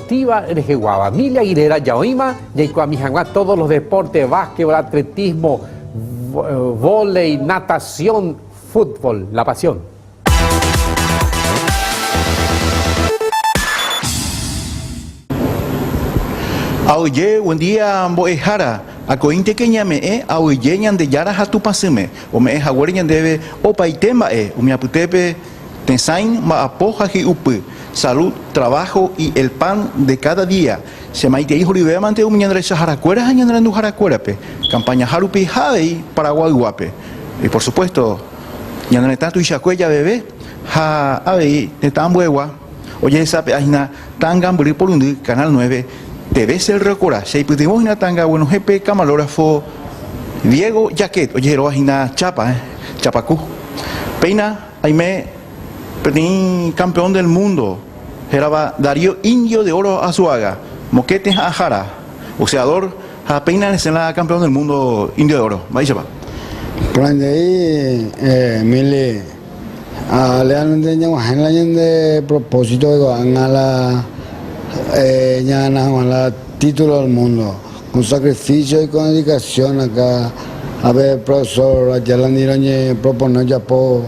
deportiva de Jeguaba. Milia Aguilera, Yaoima, Yaicoamijangua, todos los deportes, básquetbol, atletismo, vóley, natación, fútbol, la pasión. Oye, buen día, Boejara. Acointe que ñame, oye, ñande yara hatu pasime. O me jaguar ñandebe, o paitema, o mi aputepe, tensain, ma apoja ji upu. Salud, trabajo y el pan de cada día. Se maite hijo libera mante un ñandre saharacuera, ñandre no jaracuerape. Campaña harupi javei, Paraguay guape. Y por supuesto, ñandre tatu y chacuella bebé, ja, avei, te tan buegua. Oye, esa página, tangan por un canal 9. Debe ser recordar, si pudimos una tanga, bueno, jefe, camarógrafo, Diego Jaquet, oye, lo ajina Chapa, Chapacú. Peina, Aime, pedí campeón del mundo, era Darío Indio de Oro Azuaga, Moquete Ajara, boxeador, Peina es la campeón del mundo Indio de Oro, ¿va Chapa? Por ahí, Mili, lealmente, de propósito de la ya nada título del mundo con sacrificio y con dedicación acá a ver profesor Ayala proponer ya por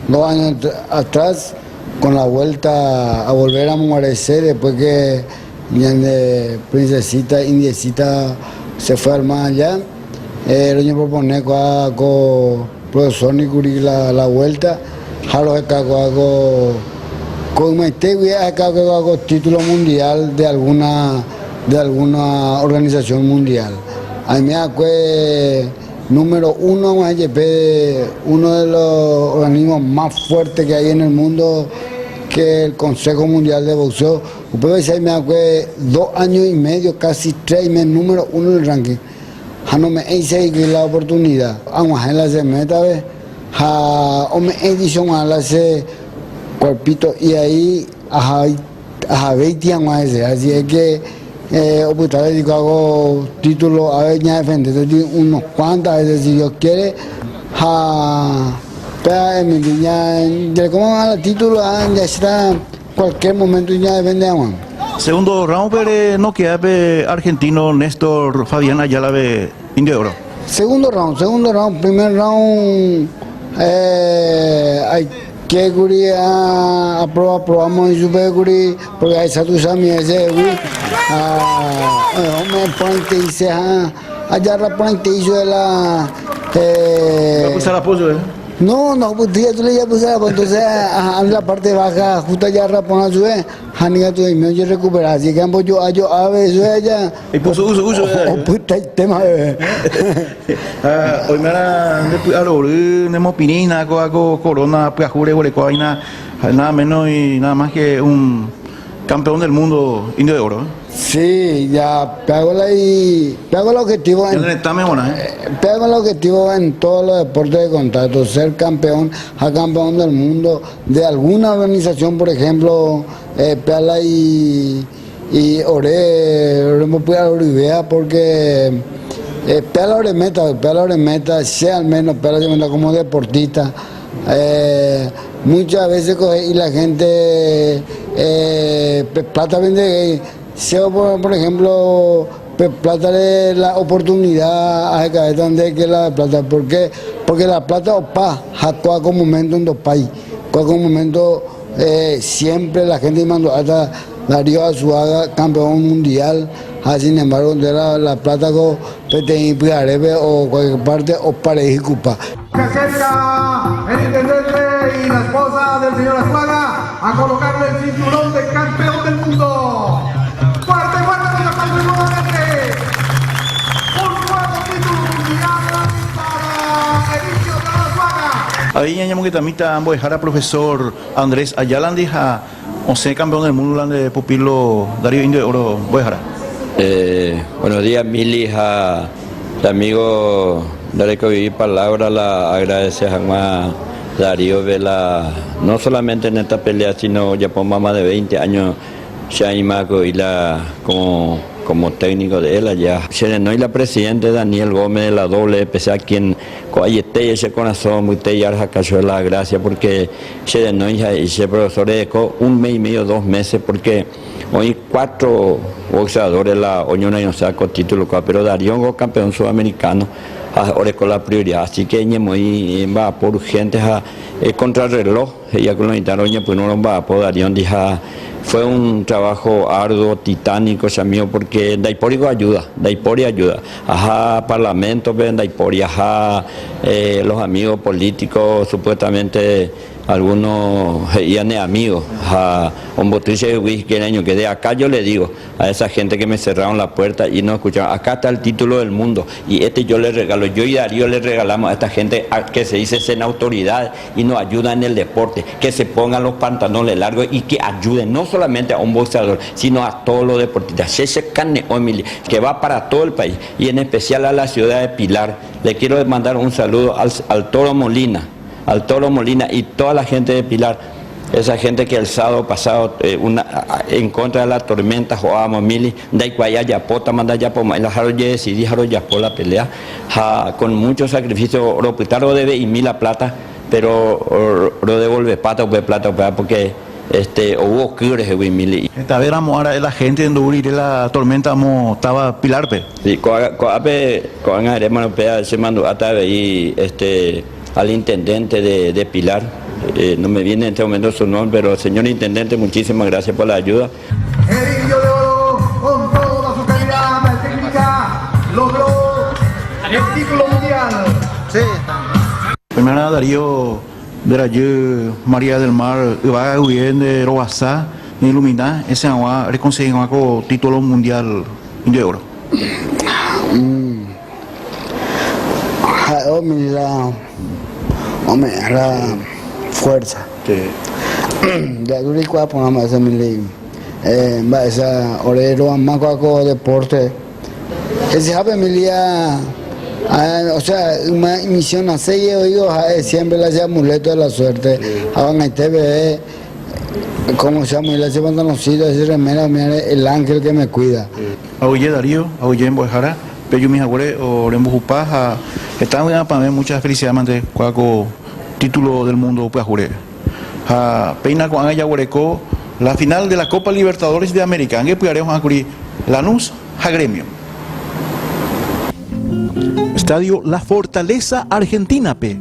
2 años atrás con la vuelta a volver a amanecer después que de princesita indiecita se fue al más allá el año proponer con profesor Nicuri la vuelta jalo acá con hago título mundial de alguna organización mundial. A mí me fue número 1 uno de los organismos más fuertes que hay en el mundo, que el Consejo Mundial de Boxeo. Usted me fue 2 años y medio, casi 3 meses, número 1 en el ranking. Ya no me hice la oportunidad. Vamos a la semana vez. O me edición a la cuerpito y ahí a 20 años así es que hago título a ver ya defender unos cuantas veces si Dios quiere mi niña como a título ya está cualquier momento ya defendemos. Segundo round pero no queda argentino Néstor Fabián Ayala de Indio de Oro. Segundo round, primer round hay que aprobamos y super guri porque hay satu sami ese me ponte dice allá la ponte hizo la usar apoyo no pues tú le ya puse entonces en la parte baja justo allá rapona sube haniga tu y me recupera así que yo a veces allá y puso uso puta tema hoy me era nemo pinina co corona piajure bolecoina nada menos y nada más que un campeón del mundo Indio de Oro. Sí, ya pego el objetivo pego el objetivo en todos los deportes de contacto, ser campeón del mundo de alguna organización, por ejemplo, Pela y Ore me puede Olivea porque Pela meta, sea al menos Pela como deportista. Muchas veces y la gente plata vende por ejemplo plata de la oportunidad a cabeza de la plata porque la plata opa jacua con momento en dos países con momento siempre la gente mandó hasta Darío Azuaga campeón mundial sin embargo de la plata con PTI Piarebe o cualquier parte o Parejicupa. Se acerca el intendente y la esposa del señor Azuaga a colocarle el cinturón de campeón del mundo. ¡Fuerte, señor campeón nuevamente! ¡Un nuevo título mundial para Elicio de Azuaga! Ahí ya que también ambos dejar a profesor Andrés Ayala deja 11 campeón del mundo de pupilo Darío Indio de Oro. Voy a dejar. Buenos días, Mili, amigo. Daré que vivir palabra la agradecer a Darío Vela, no solamente en esta pelea, sino ya por más de 20 años ya y la como técnico de él allá. Y la presidente Daniel Gómez de la WPC, quien coayete ese corazón, muy te yarja cayó la gracia porque se profesor de 1 mes y medio, 2 meses, porque Hoy 4 boxeadores la Unión Ayonsa con título, pero Darío es campeón sudamericano, ahora con la prioridad. Así que muy va por urgentes a contrarreloj, ya con los internos, pues no va por Darío, fue un trabajo arduo, titánico, mío, porque Daipori ayuda, ajá, parlamento, Daipori, ajá, los amigos políticos, supuestamente algunos ya ni amigos, a un botrice de whisky año que de acá yo le digo a esa gente que me cerraron la puerta y no escucharon, acá está el título del mundo y yo le regalo, yo y Darío le regalamos a esta gente que se dice en autoridad y nos ayuda en el deporte, que se pongan los pantalones largos y que ayuden no solamente a un boxeador, sino a todos los deportistas, que va para todo el país y en especial a la ciudad de Pilar. Le quiero mandar un saludo al Toro Molina y toda la gente de Pilar, esa gente que el sábado pasado en contra de la tormenta jugábamos mili, yapota manda yapoma, el jaro ya decidí jaro yapó la pelea, con mucho sacrificio, ropitaro debe y mil la plata, pero lo devuelve plata porque hubo cubres de mili. Esta vez ahora la gente en Duri de la tormenta estaba Pilarpe. Sí, con hermano se mandó hasta ahí al intendente de Pilar, no me viene en este momento su nombre, pero señor intendente, muchísimas gracias por la ayuda. El Indio de Oro, con toda su calidad técnica, logró el título mundial. Sí. Primero Darío de la María del Mar, va bien de Robasá, de Iluminar, ese agua reconcilió con título mundial de oro. La fuerza. Ya duri kwa pongamos esa mili. Va esa orero amako deporte. Ese sabe milia. O sea, una misión a sello digo siempre la amuleto de la suerte. Ahora en TV como se llama la llevan conocido ese remera el ángel que me cuida. Oye Darío, oye en Bojara, pero mis abuelos o en Bujupaja están bien para mí muchas felicidades mante cuaco título del mundo pues juré. Peina con ella huereco la final de la Copa Libertadores de América. Angue pujaremos a cubrir Lanús a Gremio. Estadio La Fortaleza Argentina P.